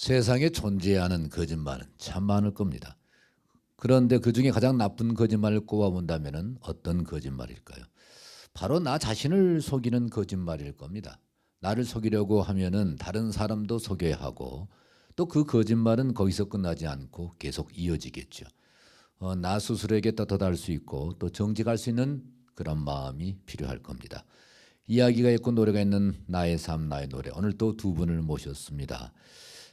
세상에 존재하는 거짓말은 참 많을 겁니다. 그런데 그중에 가장 나쁜 거짓말을 꼽아본다면 어떤 거짓말일까요? 바로 나 자신을 속이는 거짓말일 겁니다. 나를 속이려고 하면은 다른 사람도 속여야 하고 또 그 거짓말은 거기서 끝나지 않고 계속 이어지겠죠. 나 스스로에게 떳떳할 수 있고 또 정직할 수 있는 그런 마음이 필요할 겁니다. 이야기가 있고 노래가 있는 나의 삶 나의 노래, 오늘 또 두 분을 모셨습니다.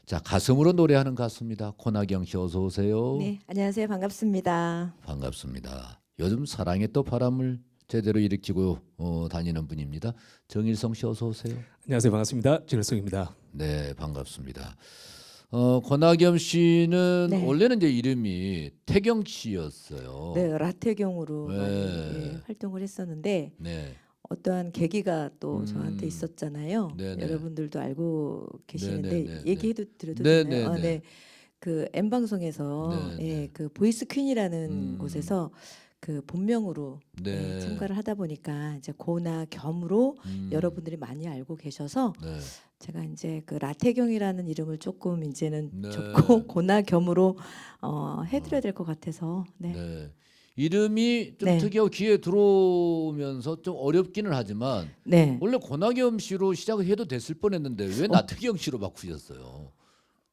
자, 가슴으로 노래하는 가수입니다. 권하경 씨 어서 오세요. 네, 안녕하세요. 반갑습니다. 반갑습니다. 요즘 사랑의 또 바람을 제대로 일으키고 다니는 분입니다. 정일성 씨 어서 오세요. 안녕하세요. 반갑습니다. 정일성입니다. 네, 반갑습니다. 권하경 씨는 네. 원래는 이제 이름이 태경 씨였어요. 네, 라태경으로 네. 많이 활동을 했었는데 네. 어떠한 계기가 또 저한테 있었잖아요. 네네. 여러분들도 알고 계시는데 네네네. 얘기해도 드려도 네네네. 되나요? 네. 그 M 방송에서 네네. 그 보이스 퀸이라는 곳에서 그 본명으로 네. 참가를 하다 보니까 이제 고나 겸으로 여러분들이 많이 알고 계셔서 네. 제가 이제 그 라태경이라는 이름을 조금 이제는 네. 접고 고나 겸으로 해드려야 될 것 같아서 네. 네. 이름이 좀 네. 특이하고 귀에 들어오면서 좀 어렵기는 하지만 네. 원래 권하경 씨로 시작을 해도 됐을 뻔했는데 왜 나태경 씨로 바꾸셨어요?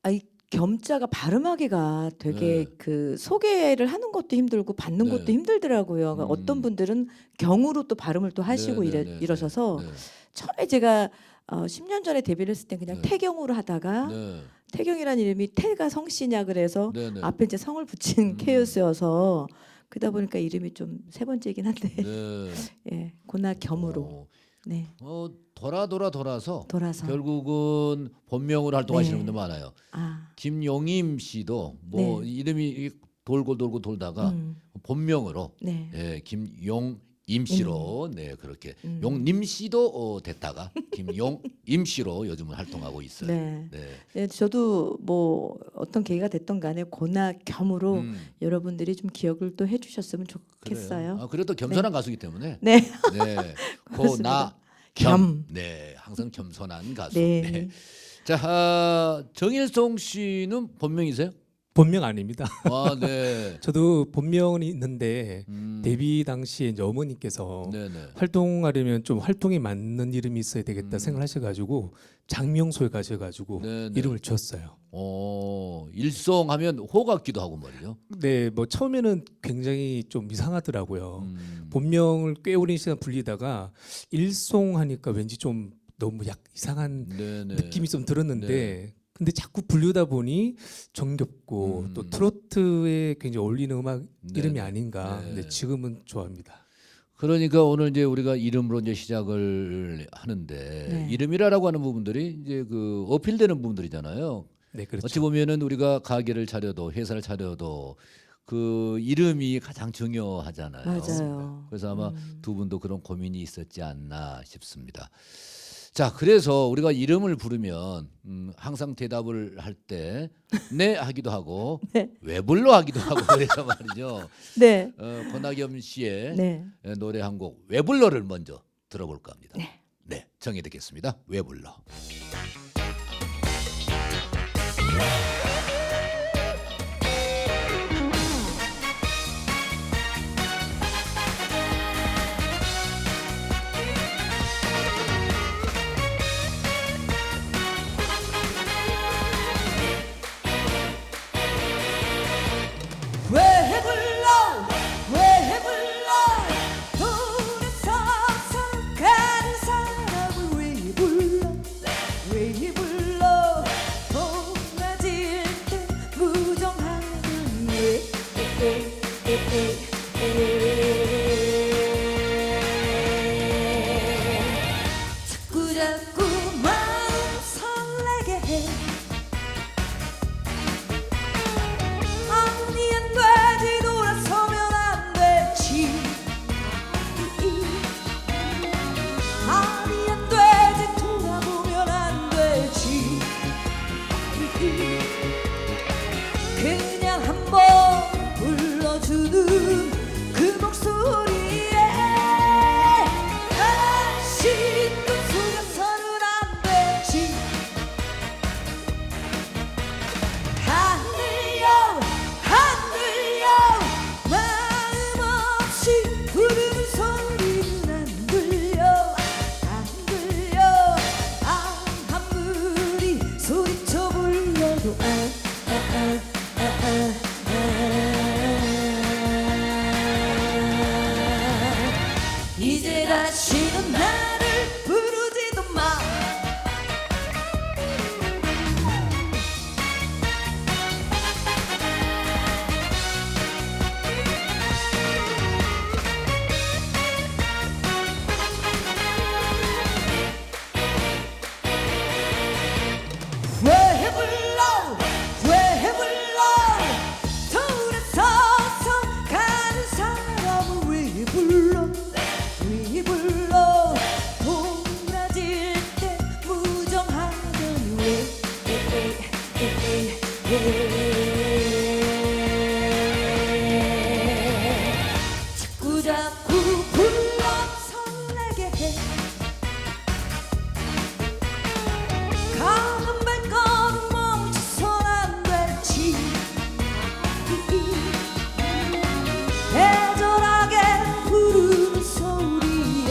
아이 겸자가 발음하기가 되게 네. 그 소개를 하는 것도 힘들고 받는 네. 것도 힘들더라고요. 그러니까 어떤 분들은 경으로 또 발음을 또 하시고 네네네네. 이러셔서 네. 처음에 제가 10년 전에 데뷔를 했을 때 그냥 네. 태경으로 하다가 네. 태경이라는 이름이 태가 성씨냐 그래서 네네. 앞에 이제 성을 붙인 케이스여서 그러다 보니까 이름이 좀 세 번째이긴 한데 네. 예, 고나 겸으로 어, 네 돌아서 돌아서 결국은 본명으로 활동하시는 네. 분들 많아요. 아 김용임 씨도 뭐 네. 이름이 돌고 돌다가 본명으로 네. 예, 김용임 씨로 네 그렇게 음. 용님 씨도 됐다가 김용임 씨로 요즘은 활동하고 있어요. 네. 네. 네, 저도 뭐 어떤 계기가 됐던 간에 고나 겸으로 음, 여러분들이 좀 기억을 또 해주셨으면 그래요. 좋겠어요. 아, 그래도 겸손한 가수이기 때문에 네. 네. 그렇습니다. 고나 겸. 겸. 네. 항상 겸손한 가수. 네. 네. 자, 정일성 씨는 본명이세요? 본명 아닙니다. 아, 네. 저도 본명이 있는데 음, 데뷔 당시에 이제 어머니께서 네네. 활동하려면 좀 활동에 맞는 이름이 있어야 되겠다 생각하셔가지고 장명소에 가셔가지고 네네. 이름을 지었어요. 일성하면 호 같기도 하고 말이죠. 네, 뭐 처음에는 굉장히 좀 이상하더라고요. 음, 본명을 꽤 오랜 시간 불리다가 일송하니까 왠지 좀 너무 이상한 네네. 느낌이 좀 들었는데 네. 근데 자꾸 부르다 보니 정겹고 또 트로트에 굉장히 어울리는 음악 이름이 네네. 아닌가. 네. 근데 지금은 좋아합니다. 그러니까 오늘 이제 우리가 이름으로 이제 시작을 하는데 네. 이름이라고 하는 부분들이 이제 그 어필되는 부분들이잖아요. 네, 그렇죠. 어찌 보면은 우리가 가게를 차려도 회사를 차려도 그 이름이 가장 중요하잖아요. 맞아요. 그래서 아마 두 분도 그런 고민이 있었지 않나 싶습니다. 자, 그래서 우리가 이름을 부르면 항상 대답을 할 때 네 하기도 하고 네. 왜 불러 하기도 하고 그래서 말이죠. 네. 권하겸 씨의 네. 노래 한 곡 왜 불러를 먼저 들어볼까 합니다. 네. 네, 정해 듣겠습니다. 왜 불러. 왜 불러 왜 불러 둘이서 가는 사람을 왜 불러 왜 불러도 이제 다시는 나를 부르지도 마. 왜 불러 왜 불러 서울에 서서 가는 사람을 왜 불러 동라질 때 무정하더니 자꾸 불러 설레게 해. 가는 발걸음 멈춰선 안 되지. 애절하게 부르는 소리에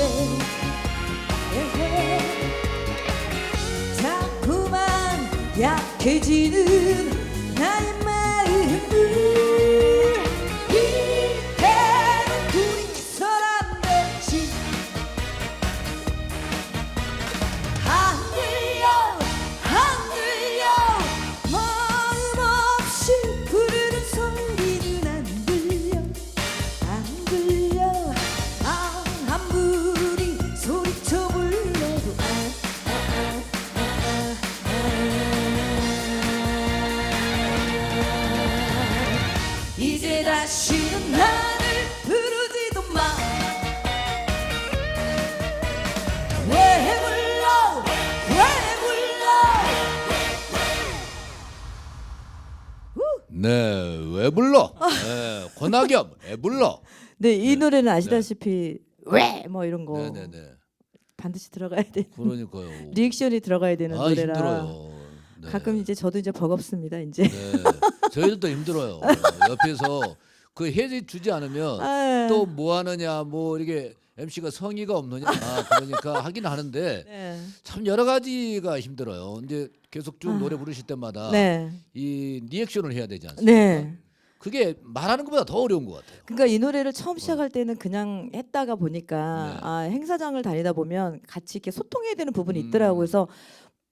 자꾸만 약해지는 나의 마음을 이대로 돌이켜선 안 되지. 안 들려 마음 없이 부르는 소리는 안 들려 아무리 소리쳐 불러도 이제 다시는 나를 부르지도 마. 왜 불러 네, 왜 불러? 네, 권학엽 왜 불러? 네, 이 네. 노래는 아시다시피 왜 뭐 이런 거 네네네. 반드시 들어가야 돼. 그러니까요. 리액션이 들어가야 되는 아 노래라 힘들어요. 네. 가끔 이제 저도 이제 버겁습니다. 이제 네, 저희들도 힘들어요. 옆에서 그 해지 주지 않으면 아, 또 뭐 하느냐, 뭐 이렇게 MC가 성의가 없느냐, 그러니까 하긴 하는데 네. 참 여러 가지가 힘들어요. 이제 계속 쭉 노래 부르실 때마다 네. 이 리액션을 해야 되지 않습니까? 네. 그게 말하는 것보다 더 어려운 것 같아요. 그러니까 이 노래를 처음 시작할 때는 그냥 했다가 보니까 네. 아, 행사장을 다니다 보면 같이 이렇게 소통해야 되는 부분이 음. 있더라고요. 그래서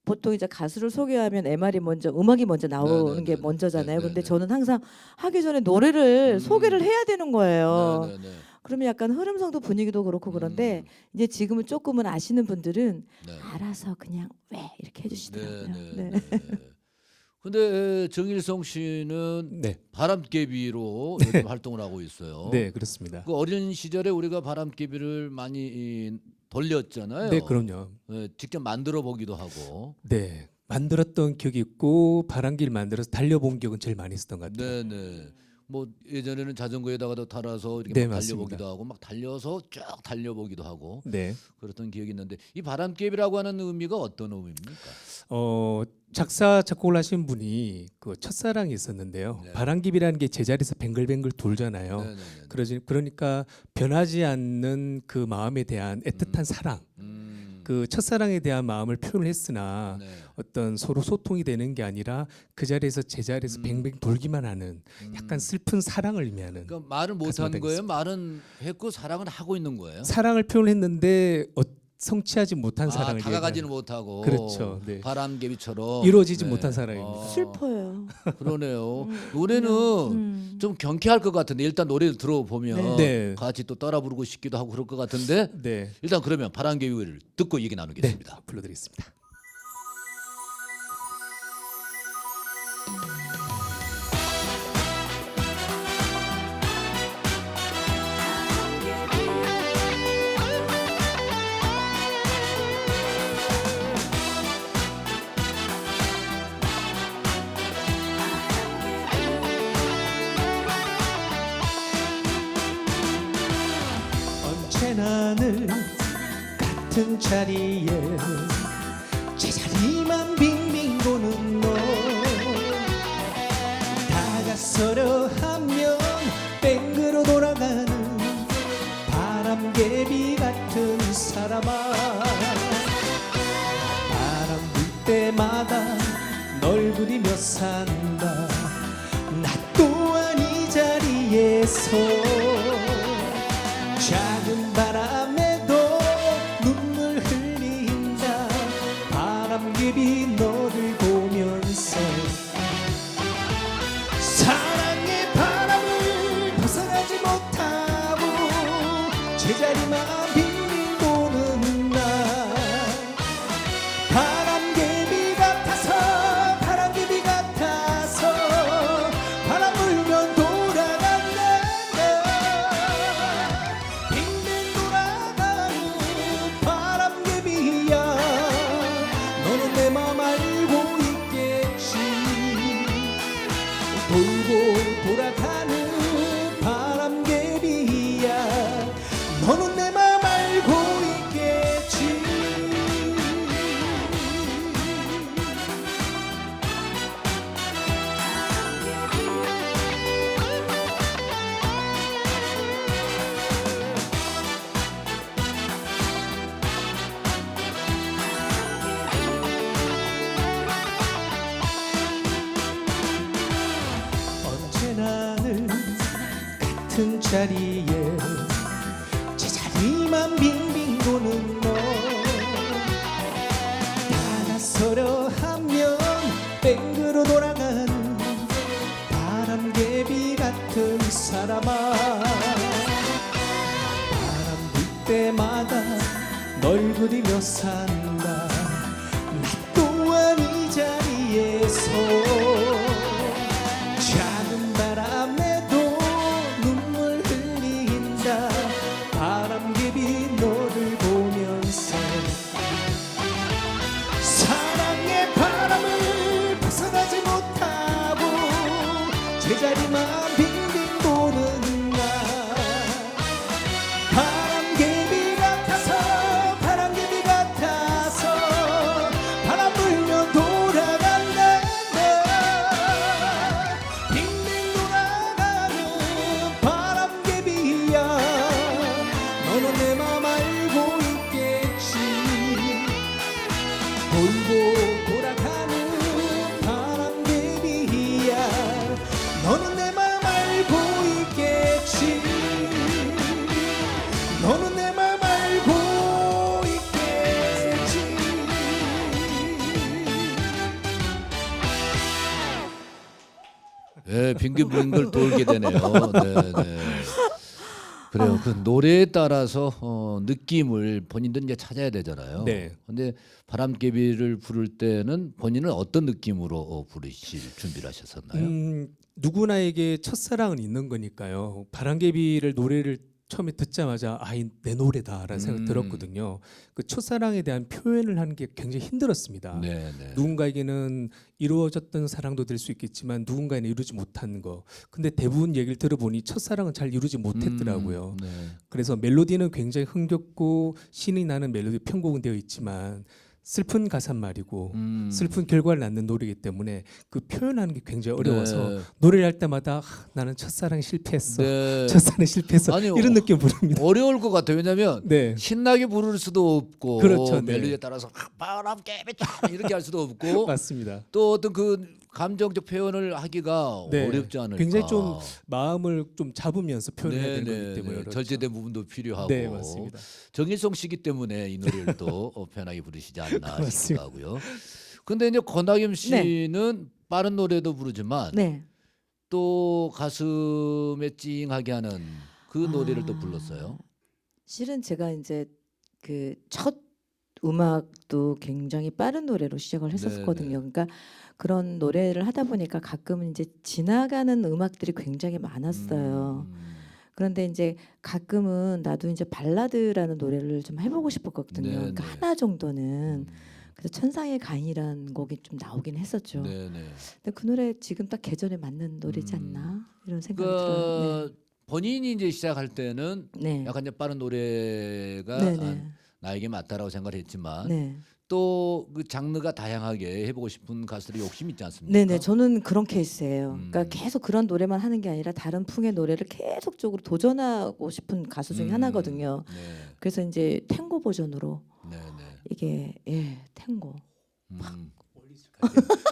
보통 이제 가수를 소개하면 MR이 먼저 음악이 먼저 나오는 네네네. 게 먼저잖아요. 근데 네네네. 저는 항상 하기 전에 노래를 음. 소개를 해야 되는 거예요. 네네네. 그러면 약간 흐름상도 분위기도 그렇고 그런데 이제 지금은 조금은 아시는 분들은 네. 알아서 그냥 왜 이렇게 해주시더라고요. 네. 네. 근데 정일성 씨는 네, 바람개비로 요즘 활동을 하고 있어요. 네 그렇습니다. 그 어린 시절에 우리가 바람개비를 많이 돌렸잖아요. 네, 그럼요. 네, 직접 만들어 보기도 하고. 네, 만들었던 기억이 있고 바람길 만들어서 달려본 기억은 제일 많이 있었던 것 같아요. 네네. 뭐 예전에는 자전거에다가도 달아서 이렇게 네, 막 맞습니다. 달려보기도 하고 막 달려서 쭉 달려보기도 하고 네, 그랬던 기억이 있는데 이 바람개비라고 하는 의미가 어떤 의미입니까? 작사 작곡을 하신 분이 그 첫사랑이 있었는데요. 네. 바람길이라는 게 제자리에서 뱅글뱅글 돌잖아요. 네네네. 그러니까 변하지 않는 그 마음에 대한 애틋한 사랑, 그 첫사랑에 대한 마음을 표현을 했으나 네. 어떤 서로 소통이 되는 게 아니라 그 자리에서 제자리에서 뱅뱅 돌기만 하는 약간 슬픈 사랑을 의미하는 그러니까 말을 못한 가슴을 거예요? 당했습니다. 말은 했고 사랑은 하고 있는 거예요? 사랑을 표현했는데 성취하지 못한 사랑을 다가가지는 얘기하는- 못하고 그렇죠. 네. 바람개비처럼 이루어지지 네. 못한 사랑입니다. 슬퍼요. 그러네요. 음, 노래는 음. 좀 경쾌할 것 같은데 일단 노래를 들어보면 네. 같이 또 따라 부르고 싶기도 하고 그럴 것 같은데 네, 일단 그러면 바람개비를 듣고 얘기 나누겠습니다. 불러드리겠습니다. 언제나 늘 같은 자리에 제자리만 빙빙 도는 너 다가서려 하면 뺑그러 돌아가는 바람개비 같은 사람아 바람 불 때마다 널 그리며 산다. 나 또한 이 자리에서 작은 바람에도 눈물 흘린다. 바람개비 너를 보면서 사랑의 바람을 벗어나지 못하고 제자리만 빙빙 도는 나. 바람개비 같아서 바람개비 같아서 바람 불면 돌아간다. 빙빙 돌아가는 바람개비야. 너는 내 맘 알고 있겠지. 돌고 돌아가는 바람개비야. 너는 내 맘 알고 있겠지. 언제나 늘 같은 자리에 제자리만 빙빙 도는 너. 다가서려 하면 뺑그로 돌아가는 바람개비 같은 사람아. 바람 불 때마다 널 그리며 산다. 나 또한 이 자리에서 작은 바람에도 눈물 흘린다. 바람개비 너를 보면서 사랑의 바람을 벗어나지 못하고 제자리만 빙빙 도는 나. 바람개비 같아서 바람개비 같아서 바람 불면 돌아간다. 빙빙 돌아가는 바람개비야. 너는 내 맘 알고 있겠지. 돌고 돌아가는 바람개비야. 너는 내 맘 알고 있겠지. 너는 내 맘 알고 있겠지. 예, 빙글빙글 돌게 되네요. 네, 네. 그래요. 그 노래에 따라서 느낌을 본인들 이제 찾아야 되잖아요. 네. 근데 바람개비를 부를 때는 본인은 어떤 느낌으로 부르실 준비를 하셨었나요? 누구나에게 첫사랑은 있는 거니까요. 바람개비를 노래를 처음에 듣자마자 내 노래다라는 생각 들었거든요. 그 첫사랑에 대한 표현을 하는 게 굉장히 힘들었습니다. 네, 네. 누군가에게는 이루어졌던 사랑도 될 수 있겠지만 누군가에는 이루지 못한 거. 근데 대부분 얘기를 들어보니 첫사랑은 잘 이루지 못했더라고요. 네. 그래서 멜로디는 굉장히 흥겹고 신이 나는 멜로디 편곡은 되어 있지만 슬픈 가사말이고 슬픈 결과를 낳는 노래이기 때문에 그 표현하는 게 굉장히 어려워서 네. 노래를 할 때마다 나는 첫사랑 실패했어. 네. 첫사랑 실패했어. 아니, 이런 느낌 부릅니다. 어려울 것 같아요. 왜냐하면 네. 신나게 부를 수도 없고 그렇죠, 네. 멜로디에 따라서 바람개비 이렇게 할 수도 없고 맞습니다. 또 어떤 그 감정적 표현을 하기가 네. 어렵지 않을까. 굉장히 좀 마음을 좀 잡으면서 표현해야 네, 되는 네, 거기 때문에 네. 어렵죠. 절제된 부분도 필요하고. 네, 맞습니다. 정일성 씨기 때문에 이 노래를 또 편하게 부르시지 않나 싶기도 맞습니다. 하고요. 근데 이제 권학임 씨는 빠른 노래도 부르지만 네. 또 가슴에 찡하게 하는 그 노래를 또 아. 불렀어요. 실은 제가 이제 그 첫 음악도 굉장히 빠른 노래로 시작을 했었거든요. 그러니까 그런 노래를 하다 보니까 가끔은 이제 지나가는 음악들이 굉장히 많았어요. 그런데 이제 가끔은 나도 이제 발라드라는 노래를 좀 해보고 싶었거든요. 네, 그러니까 네. 하나 정도는. 그래서 천상의 간이라는 곡이 좀 나오긴 했었죠. 네네. 근데 그 노래 지금 딱 계절에 맞는 노래지 않나 이런 생각이 그 들어요. 본인이 이제 시작할 때는 네. 약간 이제 빠른 노래가 네, 네. 나에게 맞다라고 생각을 했지만 네. 또 그 장르가 다양하게 해보고 싶은 가수들이 욕심 있지 않습니까? 네네, 저는 그런 케이스예요. 그러니까 음. 계속 그런 노래만 하는 게 아니라 다른 풍의 노래를 계속적으로 도전하고 싶은 가수 중에 하나거든요. 네, 그래서 이제 탱고 버전으로 네, 네. 이게 탱고 음.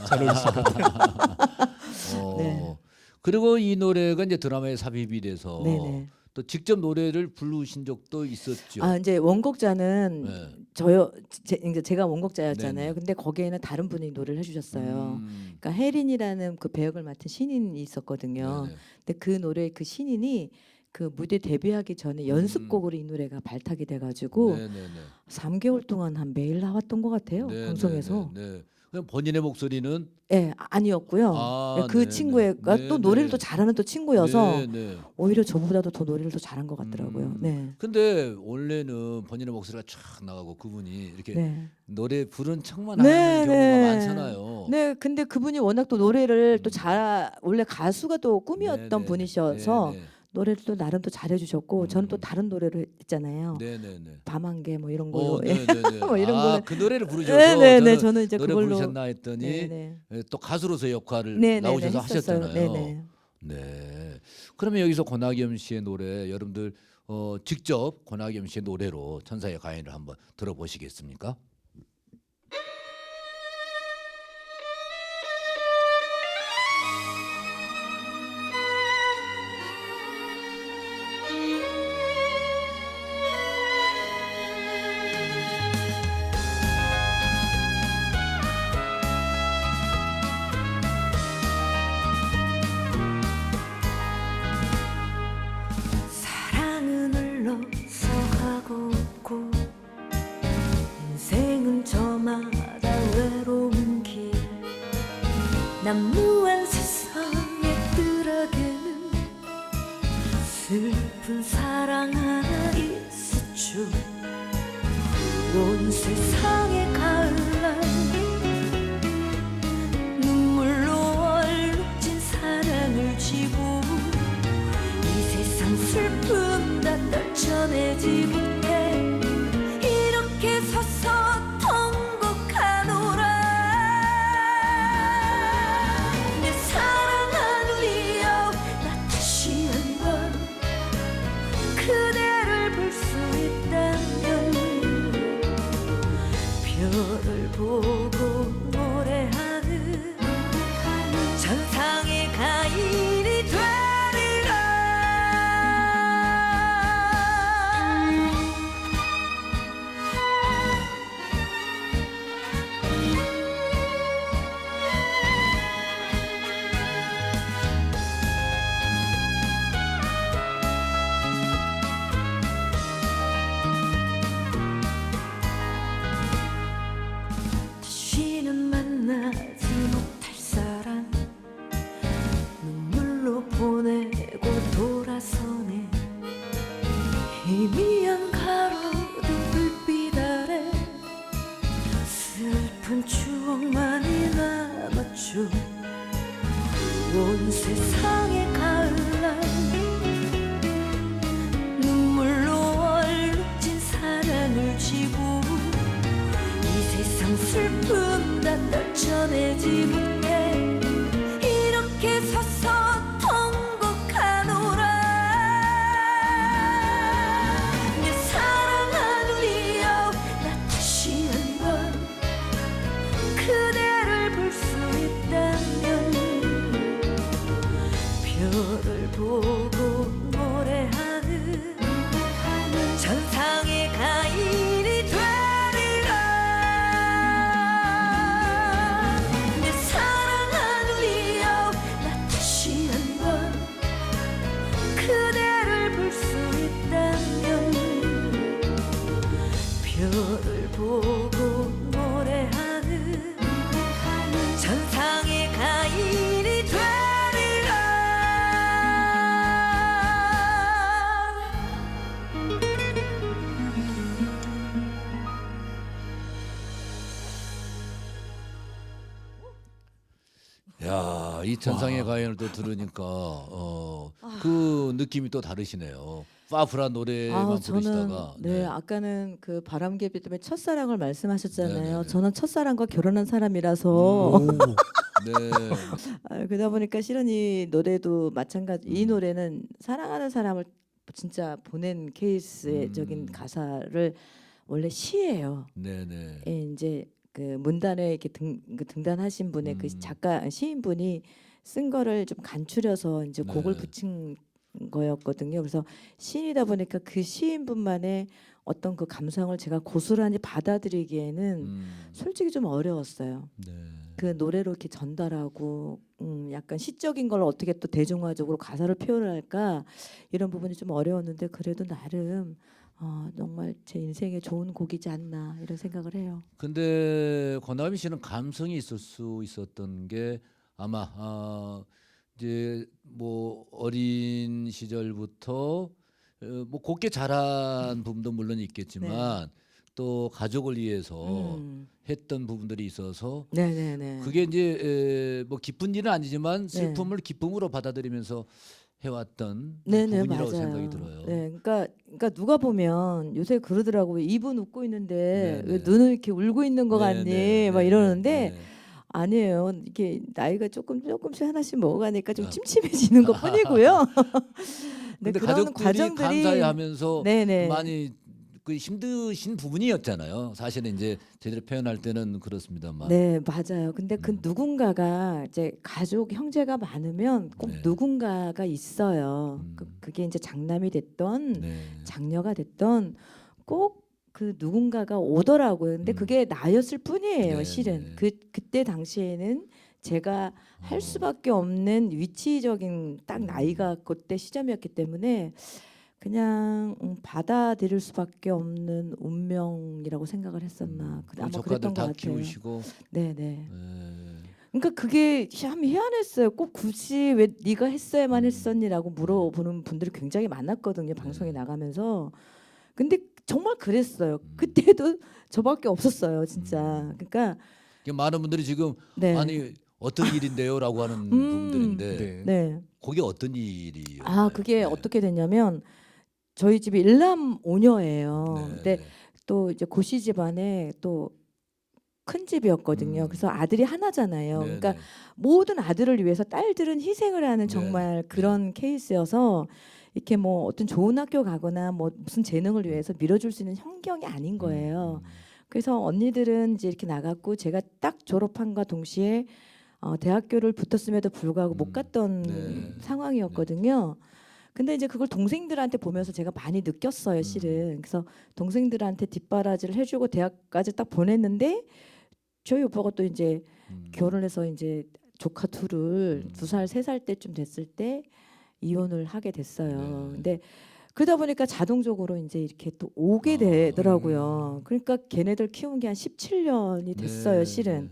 잘 어울리실 것 같아요. 네. 그리고 이 노래가 이제 드라마에 삽입이 돼서 네네. 또 직접 노래를 부르신 적도 있었죠. 아 이제 원곡자는 네. 저요. 이제 제가 원곡자였잖아요. 네네. 근데 거기에는 다른 분이 노래를 해주셨어요. 음. 그러니까 혜린이라는 그 배역을 맡은 신인이 있었거든요. 네네. 근데 그 노래 그 신인이 그 무대 데뷔하기 전에 연습곡으로 이 노래가 발탁이 돼가지고 네네네. 3개월 동안 한 매일 나왔던 것 같아요. 방송에서. 네. 그럼 본인의 목소리는 예, 아니었고요. 예, 그 네네. 친구가 또 노래를 또 잘하는 또 친구여서 네네. 오히려 저보다도 더 노래를 더 잘한 것 같더라고요. 음. 네. 근데 원래는 본인의 목소리가 쫙 나가고 그분이 이렇게 네. 노래 부른 척만 네, 하는 경우가 네. 많잖아요. 네, 근데 그분이 워낙 또 노래를 또 원래 가수가 또 꿈이었던 네네네. 분이셔서 네네. 노래를 또 나름 또 잘해주셨고 저는 또 다른 노래를 했잖아요. 네네네. 밤 한 개 뭐 이런 걸로. 네네네. 뭐 이런 아, 걸로. 그 노래를 부르셔서 네네네. 저는 저는 이제 노래 그걸로. 부르셨나 했더니 네네. 또 가수로서 역할을 네네네. 나오셔서 했었어요. 하셨잖아요. 네네. 네. 그러면 여기서 권학염 씨의 노래 여러분들 직접 권학염 씨의 노래로 천사의 가인을 한번 들어보시겠습니까? 사랑은 흘러서 가고 없고 인생은 저마다 외로운 길 난무한 세상에 뜨라게는 슬픈 사랑 하나 있었죠. 온 세상의 가을날 눈물로 얼룩진 사랑을 지고 이 세상 슬픔 다 떨쳐내지 못해 이렇게 서서 통곡하노라. 내 사랑하누이여 나 다시 한번 그대를 볼 수 있다면 별을 보고 노래하는 천상의 가인이 되리라. 다시는 만나지 못할 사람 눈물로 보내고 돌아서네. 희미한 가로등 불빛 아래 슬픈 추억만이 남았죠. 온 세상의 가을날 눈물로 얼룩진 사랑을 지고 이 세상 슬픔 다 떨쳐내지 못해 이렇게 서서 통곡하노라. 내 사랑하누이여 나 다시 한번 그대를 볼 수 있다면 별을 보고 노래하는 천상의 가인이 되리라. 내 사랑하누이여 나 다시 한번 그대를 볼 수 있다면 별을 보고 노래하는 천상의 가인이 되리라. 야, 이 천상의 가인을 또 들으니까 그 느낌이 또 다르시네요. 파프란 노래만 저는 부르시다가 네, 아까는 그 바람개비 때문에 첫사랑을 말씀하셨잖아요. 네네네. 저는 첫사랑과 결혼한 사람이라서 오. 네. 그러다 보니까 실은 이 노래도 마찬가지. 이 노래는 사랑하는 사람을 진짜 보낸 케이스적인 가사를 원래 시예요. 네네. 예, 이제 그 문단에 이렇게 등단하신 분의 그 작가 시인분이 쓴 거를 좀 간추려서 이제 곡을 네. 붙인 거였거든요. 그래서 시인이다 보니까 그 시인분만의 어떤 그 감성을 제가 고스란히 받아들이기에는 솔직히 좀 어려웠어요. 네. 그 노래로 이렇게 전달하고 약간 시적인 걸 어떻게 또 대중화적으로 가사를 표현을 할까 이런 부분이 좀 어려웠는데 그래도 나름 정말 제 인생에 좋은 곡이지 않나 이런 생각을 해요. 근데 권하임 씨는 감성이 있을 수 있었던 게 아마 이제 뭐 어린 시절부터 뭐 곱게 자란 부분도 물론 있겠지만 또 가족을 위해서 했던 부분들이 있어서 네네네. 그게 이제 뭐 기쁜 일은 아니지만 슬픔을 기쁨으로 받아들이면서 해왔던 네네 부분이라고 맞아요. 생각이 들어요. 네, 그러니까 누가 보면 요새 그러더라고요. 입은 웃고 있는데 네네. 왜 눈은 이렇게 울고 있는 것 같니? 네, 막 네, 이러는데 네. 아니에요. 이게 나이가 조금씩 하나씩 먹어가니까 좀 아. 침침해지는 것뿐이고요. 근데 그런 가족들이 과정들이 감사해하면서 네네. 많이 그 힘드신 부분이었잖아요. 사실은 이제 제대로 표현할 때는 그렇습니다만. 네, 맞아요. 근데 그 누군가가 이제 가족 형제가 많으면 꼭 네. 누군가가 있어요. 그게 이제 장남이 됐던 네. 장녀가 됐던 꼭 그 누군가가 오더라고요. 근데 그게 나였을 뿐이에요, 네, 실은. 네. 그때 당시에는 제가 할 수밖에 없는 위치적인 딱 나이가 그때 시점이었기 때문에 그냥 받아들일 수밖에 없는 운명이라고 생각을 했었나. 아마 조카들 그랬던 것 다 같아요. 키우시고. 네네. 네. 그러니까 그게 참 희한했어요. 꼭 굳이 왜 네가 했어야만 했었니라고 물어보는 분들이 굉장히 많았거든요. 방송에 나가면서. 근데 정말 그랬어요. 그때도 저밖에 없었어요, 진짜. 그러니까 이게 많은 분들이 지금 네. 아니 어떤 일인데요라고 하는 부분들인데 네. 네. 그게 어떤 일이요? 그게 어떻게 됐냐면 저희 집이 일남 오녀예요. 근데 또 이제 고시 집안에 또 큰 집이었거든요. 그래서 아들이 하나잖아요. 그러니까 모든 아들을 위해서 딸들은 희생을 하는 정말 그런 케이스여서 이렇게 뭐 어떤 좋은 학교 가거나 뭐 무슨 재능을 위해서 밀어줄 수 있는 환경이 아닌 거예요. 그래서 언니들은 이제 이렇게 나갔고 제가 딱 졸업한과 동시에 대학교를 붙었음에도 불구하고 못 갔던 상황이었거든요. 근데 이제 그걸 동생들한테 보면서 제가 많이 느꼈어요, 실은. 그래서 동생들한테 뒷바라지를 해주고 대학까지 딱 보냈는데 저희 오빠가 또 이제 결혼해서 이제 조카 둘을 2살, 3살 때쯤 됐을 때 이혼을 하게 됐어요. 근데 그러다 보니까 자동적으로 이제 이렇게 또 오게 되더라고요. 그러니까 걔네들 키운 게 한 17년이 됐어요, 실은.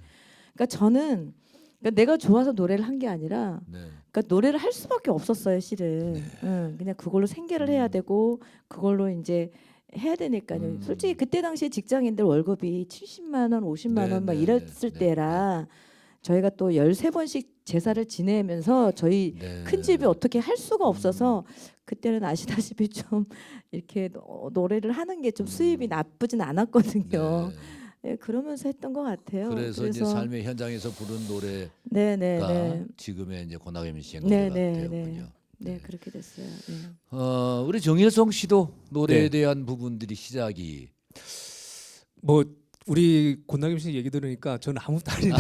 그러니까 저는 그러니까 내가 좋아서 노래를 한 게 아니라 그러니까 노래를 할 수밖에 없었어요, 실은. 그냥 그걸로 생계를 해야 되고 그걸로 이제 해야 되니까요. 솔직히 그때 당시에 직장인들 월급이 70만 원, 50만 원 막 이랬을 때라 저희가 또 13번씩 제사를 지내면서 저희 큰 집이 어떻게 할 수가 없어서 그때는 아시다시피 좀 이렇게 노래를 하는 게 좀 수입이 나쁘진 않았거든요. 네, 그러면서 했던 것 같아요. 그래서 이제 삶의 현장에서 부른 노래가 네네네. 지금의 이제 권하임 씨의 노래가 되었군요. 네, 그렇게 됐어요. 네. 우리 정일성 씨도 노래에 네. 대한 부분들이 시작이 뭐 우리 권나김 씨 얘기 들으니까 저는 아무것도 아니네요.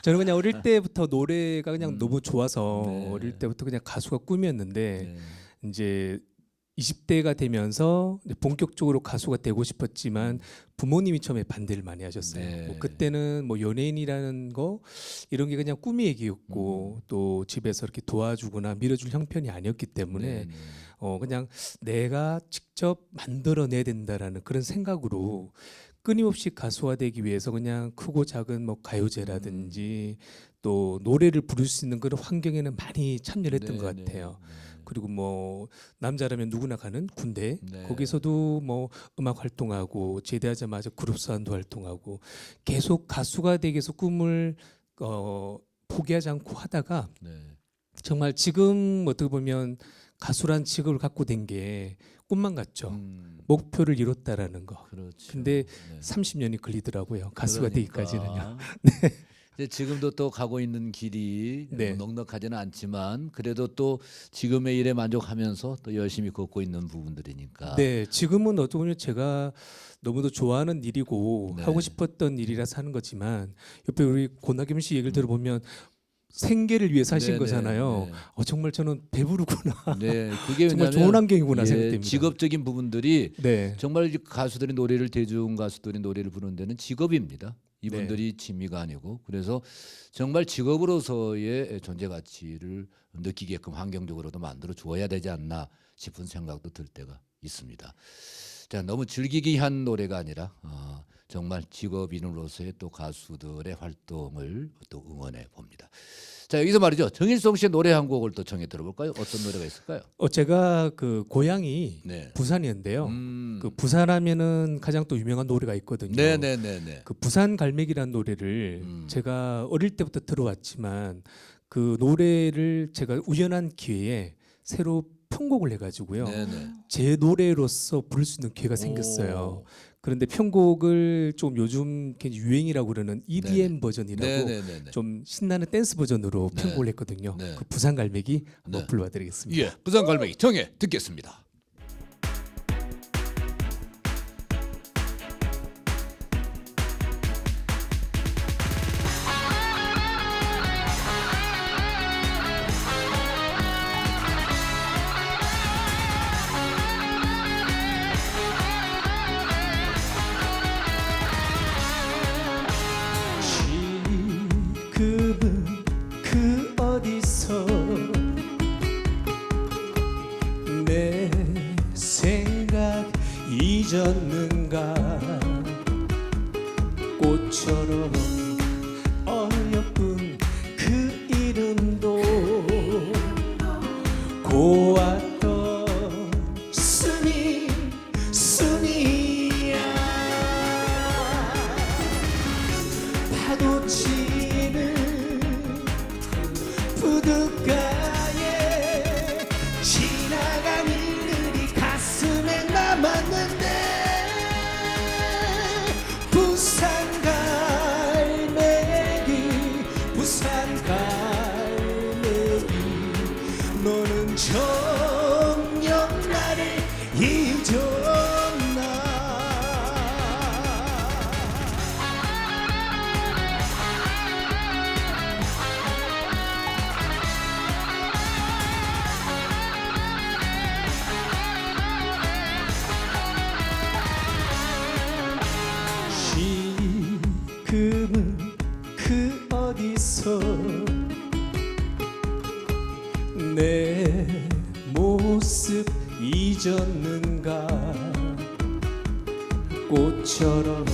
저는 그냥 어릴 때부터 노래가 그냥 너무 좋아서 어릴 때부터 그냥 가수가 꿈이었는데 이제 20대가 되면서 이제 본격적으로 가수가 되고 싶었지만 부모님이 처음에 반대를 많이 하셨어요. 뭐 그때는 뭐 연예인이라는 거 이런 게 그냥 꿈의 얘기였고 또 집에서 이렇게 도와주거나 밀어줄 형편이 아니었기 때문에 그냥 내가 직접 만들어내야 된다라는 그런 생각으로 끊임없이 가수화되기 위해서 그냥 크고 작은 뭐 가요제라든지 또 노래를 부를 수 있는 그런 환경에는 많이 참여를 했던 것 같아요. 그리고 뭐 남자라면 누구나 가는 군대 거기서도 뭐 음악 활동하고 제대하자마자 그룹 사운드 활동하고 계속 가수가 되기 위해서 꿈을 포기하지 않고 하다가 정말 지금 어떻게 보면 가수란 직업을 갖고 된 게 꿈만 같죠. 목표를 이뤘다라는 거. 그렇죠. 근데 30년이 걸리더라고요. 가수가 되기까지는요. 이제 지금도 또 가고 있는 길이 네. 넉넉하지는 않지만 그래도 또 지금의 일에 만족하면서 또 열심히 걷고 있는 부분들이니까. 네, 지금은 어떻게 보면 제가 너무도 좋아하는 일이고 네. 하고 싶었던 일이라서 하는 거지만 옆에 우리 고나겸 씨 얘기를 들어보면 생계를 위해서 하신 네, 거잖아요. 네, 정말 저는 배부르구나. 네, 그게 정말 왜냐면 좋은 환경이구나 생각됩니다. 직업적인 부분들이 네, 정말 이 가수들이 노래를 대중 가수들이 노래를 부르는 데는 직업입니다. 이분들이 취미가 아니고 그래서 정말 직업으로서의 존재 가치를 느끼게끔 환경적으로도 만들어 주어야 되지 않나 싶은 생각도 들 때가 있습니다. 자, 너무 즐기기 한 노래가 아니라 정말 직업인으로서의 또 가수들의 활동을 또 응원해 봅니다. 자, 여기서 말이죠. 정일성 씨의 노래 한 곡을 또 청해 들어볼까요? 어떤 노래가 있을까요? 제가 그 고향이 네. 부산이었는데요. 음. 그 부산하면은 가장 또 유명한 노래가 있거든요. 네네네네. 그 부산 갈매기라는 노래를 제가 어릴 때부터 들어왔지만 그 노래를 제가 우연한 기회에 새로 편곡을 해가지고요. 네네. 제 노래로서 부를 수 있는 기회가 생겼어요. 오. 그런데 편곡을 좀 요즘 굉장히 유행이라고 그러는 EDM 네네. 버전이라고 네네네네. 좀 신나는 댄스 버전으로 네. 편곡을 했거든요. 네. 그 부산 갈매기 한번 네. 불러드리겠습니다. 예, 부산 갈매기 청해 듣겠습니다. 지금은 그 어디서 내 생각 잊었는가 꽃처럼 어여쁜 그 이름도 고왔던 순이야 파도 치는 부둣가에 지나간 일들이 가슴에 남았는데 부산 갈매기 부산 갈매기 너는 정녕 나를 잊었나 지금은 그 어디서 내 모습 잊었는가 꽃처럼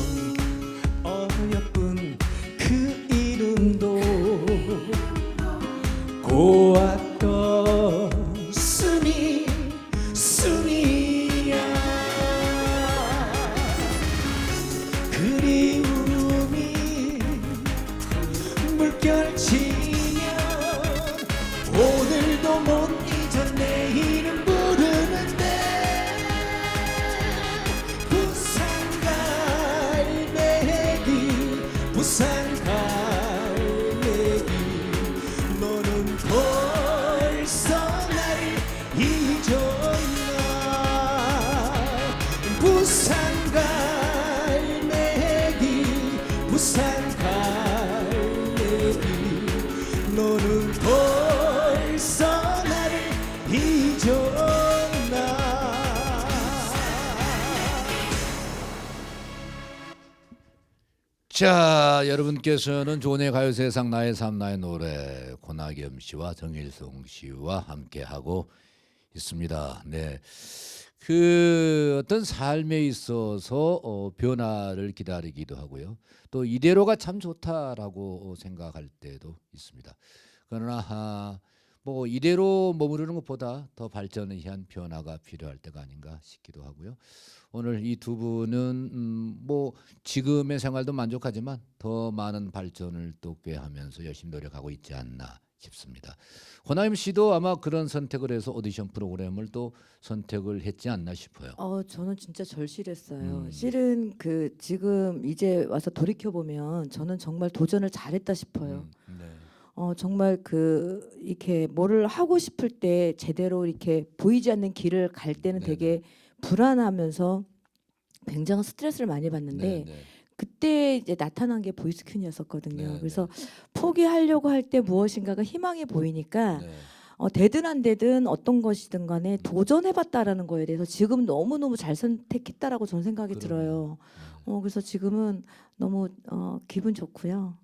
어여쁜 그 이름도 고왔던 순이야 그리움이 물결치면 오늘도 못 잊어 내일은 부르는데 부산 갈매기 부산 갈매기 너는 벌써 나를 잊었나 부산 갈매기 부산 갈매기 너는 벌써 나를 잊었나 자, 여러분께서는 조은의 가요세상 나의 삶 나의 노래 고나겸 씨와 정일성 씨와 함께 하고 있습니다. 네, 그 어떤 삶에 있어서 변화를 기다리기도 하고요. 또 이대로가 참 좋다라고 생각할 때도 있습니다. 그러나 뭐 이대로 머무르는 것보다 더 발전을 위한 변화가 필요할 때가 아닌가 싶기도 하고요. 오늘 이 두 분은 뭐 지금의 생활도 만족하지만 더 많은 발전을 또 꾀하면서 열심히 노력하고 있지 않나 싶습니다. 호나임 씨도 아마 그런 선택을 해서 오디션 프로그램을 또 선택을 했지 않나 싶어요. 저는 진짜 절실했어요. 음. 실은 그 지금 이제 와서 돌이켜 보면 저는 정말 도전을 잘했다 싶어요. 네. 정말 그 이렇게 뭐를 하고 싶을 때 제대로 이렇게 보이지 않는 길을 갈 때는 네네. 되게 불안하면서 굉장한 스트레스를 많이 받는데 네. 그때 이제 나타난 게 보이스퀸이었었거든요. 네, 그래서 포기하려고 할 때 무엇인가가 희망이 보이니까 네. 되든 안 되든 어떤 것이든 간에 도전해봤다라는 거에 대해서 지금 너무너무 잘 선택했다라고 저는 생각이 들어요. 그래서 지금은 너무 기분 좋고요.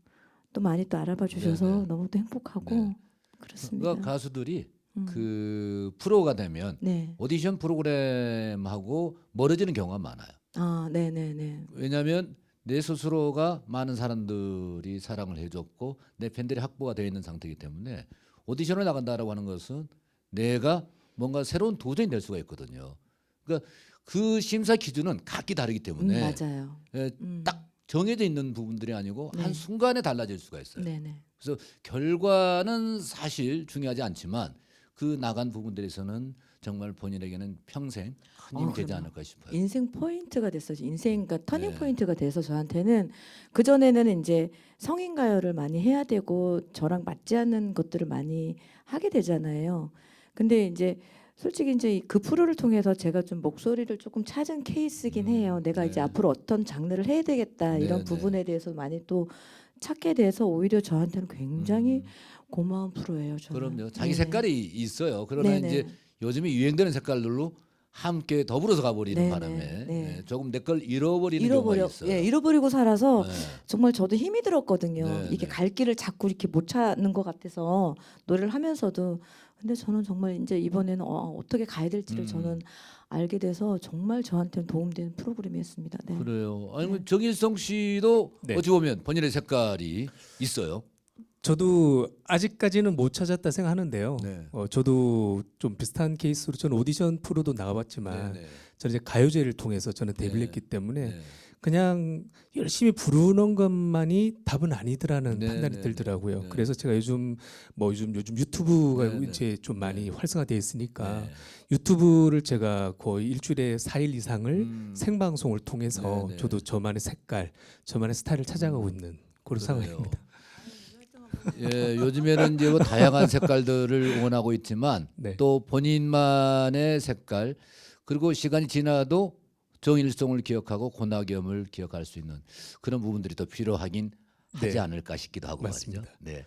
또 많이 또 알아봐 주셔서 네네. 너무 또 행복하고 네. 그렇습니다. 그러니까 가수들이 음. 그 프로가 되면 네. 오디션 프로그램하고 멀어지는 경우가 많아요. 네네네. 왜냐하면 내 스스로가 많은 사람들이 사랑을 해줬고 내 팬들이 확보가 되어 있는 상태이기 때문에 오디션을 나간다라고 하는 것은 내가 뭔가 새로운 도전이 될 수가 있거든요. 그러니까 그 심사 기준은 각기 다르기 때문에 맞아요. 예, 딱 정해져 있는 부분들이 아니고 네. 한 순간에 달라질 수가 있어요. 네네. 그래서 결과는 사실 중요하지 않지만 그 나간 부분들에서는 정말 본인에게는 평생 큰 힘이 되지 그럼요. 않을까 싶어요. 인생 포인트가 됐어요. 인생 그러니까 터닝 네. 포인트가 돼서 저한테는 그 전에는 이제 성인 가요를 많이 해야 되고 저랑 맞지 않는 것들을 많이 하게 되잖아요. 근데 이제 솔직히 이제 그 프로를 통해서 제가 좀 목소리를 조금 찾은 케이스긴 해요. 내가 이제 네. 앞으로 어떤 장르를 해야 되겠다 이런 네, 부분에 대해서 많이 또 찾게 돼서 오히려 저한테는 굉장히 음, 고마운 프로예요. 저는. 그럼요. 자기 네네. 색깔이 있어요. 그러나 네네. 이제 요즘에 유행되는 색깔들로 함께 더불어서 가버리는 네네. 바람에 네. 예, 조금 내 걸 잃어버리는 경우가 있어요. 잃어버리고 살아서 네. 정말 저도 힘이 들었거든요. 네, 이게 네. 갈 길을 자꾸 이렇게 못 찾는 것 같아서 노래를 하면서도 근데 저는 정말 이제 이번에는 어떻게 가야 될지를 저는 알게 돼서 정말 저한테는 도움되는 프로그램이었습니다. 네. 그래요. 아니면 네. 정일성 씨도 네. 어찌 보면 본인의 색깔이 있어요. 저도 아직까지는 못 찾았다 생각하는데요. 네. 저도 좀 비슷한 케이스로 저는 오디션 프로도 나가봤지만 네, 네. 저는 이제 가요제를 통해서 저는 데뷔를 네. 했기 때문에 네. 그냥 열심히 부르는 것만이 답은 아니더라는 네, 판단이 네, 들더라고요. 네. 그래서 제가 요즘 유튜브가 네, 네. 이제 좀 많이 네. 활성화되어 있으니까 네. 유튜브를 제가 거의 일주일에 4일 이상을 음, 생방송을 통해서 네, 네. 저도 저만의 색깔, 저만의 스타일을 찾아가고 있는 그런 그래요. 상황입니다. 예, 요즘에는 이제 뭐 다양한 색깔들을 응원하고 있지만 네. 또 본인만의 색깔 그리고 시간이 지나도 정일성을 기억하고 고나겸을 기억할 수 있는 그런 부분들이 더 필요하긴 하지 네. 않을까 싶기도 하고 맞습니다. 말이죠. 네.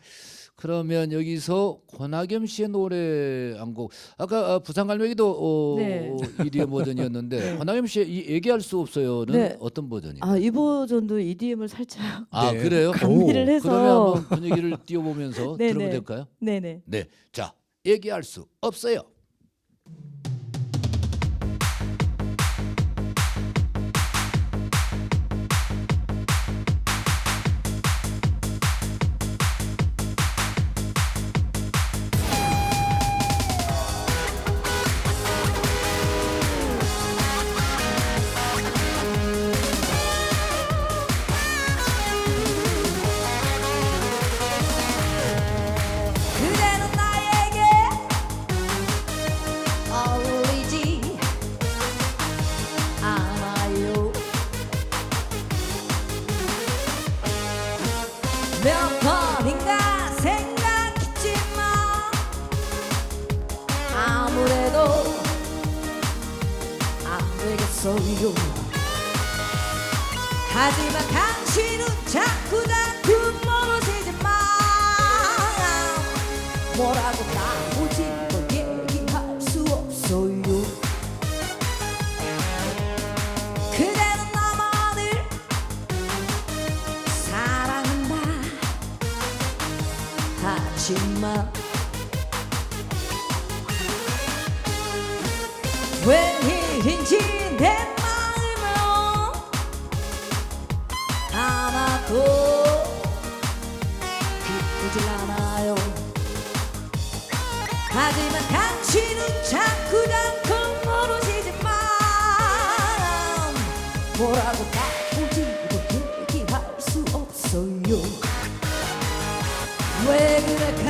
그러면 여기서 고나겸 씨의 노래 한 곡 아까 부산갈매기도 네. EDM 버전이었는데 고나겸 씨의 이 얘기할 수 없어요는 네. 어떤 버전이에요? 이 버전도 EDM을 살짝 아 네. 그래요? 감미를 해서 그러면 한번 분위기를 띄워보면서 네, 들으면 네. 될까요? 네네. 네, 자 얘기할 수 없어요. 그대는 나에게 어울리지 않아요. 몇 번인가 생각했지만 아무래도 안 되겠어요. 하지만 당신은 자꾸 멀어지지만 뭐라고 나오지 얘기할 수 없어요. 그대는 나만을 사랑한다 하지만 웬일인지 내 마음은 하나도 기쁘질 않아요. 하지만 당신은 자꾸 멀어지지만 뭐라고 나오지도 얘기할 수 없어요. 왜 그럴까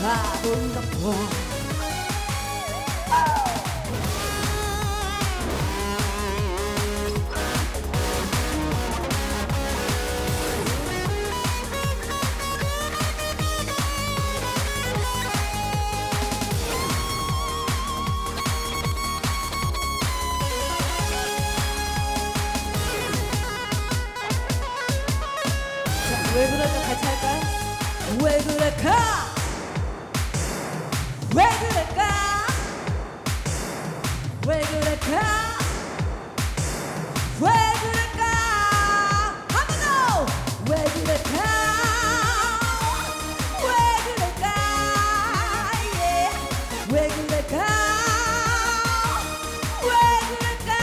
바본가 봐. 왜 그럴까 같이 할까요? 왜 그럴까? 왜 그럴까? 왜 그럴까? 왜 그럴까? 한 번 더! 왜 그럴까? 왜 그럴까? Yeah. 왜 그럴까? 왜 그럴까?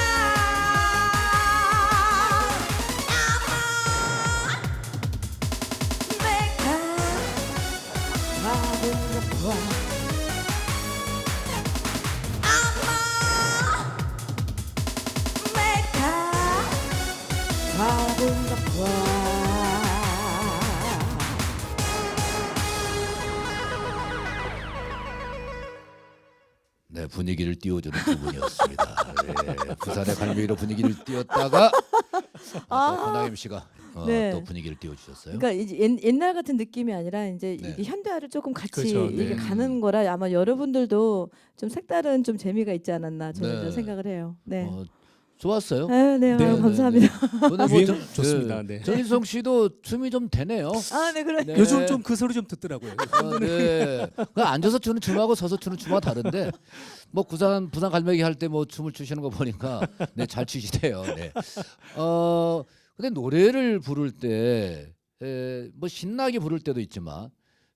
바본가 봐. 네, 분위기를 띄워주는 두 분이었습니다. 네, 부산의 갈매기로 분위기를 띄웠다가 또 권하임 씨가 네. 또 분위기를 띄워주셨어요. 그러니까 이제 옛날 같은 느낌이 아니라 이제 네. 이게 현대화를 조금 같이 그렇죠, 네. 이게 가는 거라 아마 여러분들도 좀 색다른 좀 재미가 있지 않았나 저는 네. 좀 생각을 해요. 네. 좋았어요. 네, 네, 네, 아유, 네, 감사합니다. 근데 유행 저- 좋습니다. 네. 전인성 씨도 춤이 좀 되네요. 아, 네, 그래. 네. 요즘 좀 그 소리 좀 듣더라고요. 네. 그 앉아서 추는 춤하고 서서 추는 춤하고 다른데 뭐 부산 갈매기 할 때 뭐 춤을 추시는 거 보니까 네, 잘 추시대요. 네. 근데 노래를 부를 때 뭐 신나게 부를 때도 있지만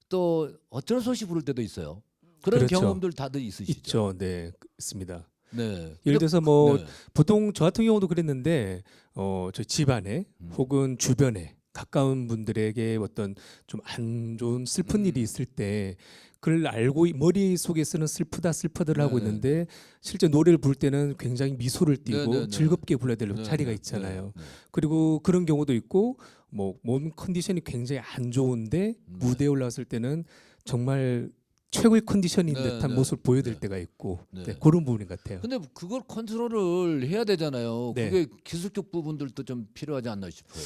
또 어쩔 수 없이 부를 때도 있어요. 그런 그렇죠. 경험들 다들 있으시죠? 있죠. 네, 있습니다. 네. 예를 들어서 뭐 네. 보통 저 같은 경우도 그랬는데 저 집안에 음. 혹은 주변에 가까운 분들에게 어떤 좀 안 좋은 슬픈 일이 있을 때 그걸 알고 머릿속에서는 슬프다를 하고 네. 있는데 실제 노래를 부를 때는 굉장히 미소를 띠고 네, 네, 네. 즐겁게 불러야 될 네, 자리가 네, 있잖아요. 네, 네. 그리고 그런 경우도 있고 뭐 몸 컨디션이 굉장히 안 좋은데 네. 무대에 올라왔을 때는 정말 최고의 컨디션인 네, 듯한 네, 모습을 보여드릴 네. 때가 있고 네. 네, 그런 부분 같아요. 근데 그걸 컨트롤을 해야 되잖아요. 네. 그게 기술적 부분들도 좀 필요하지 않나 싶어요.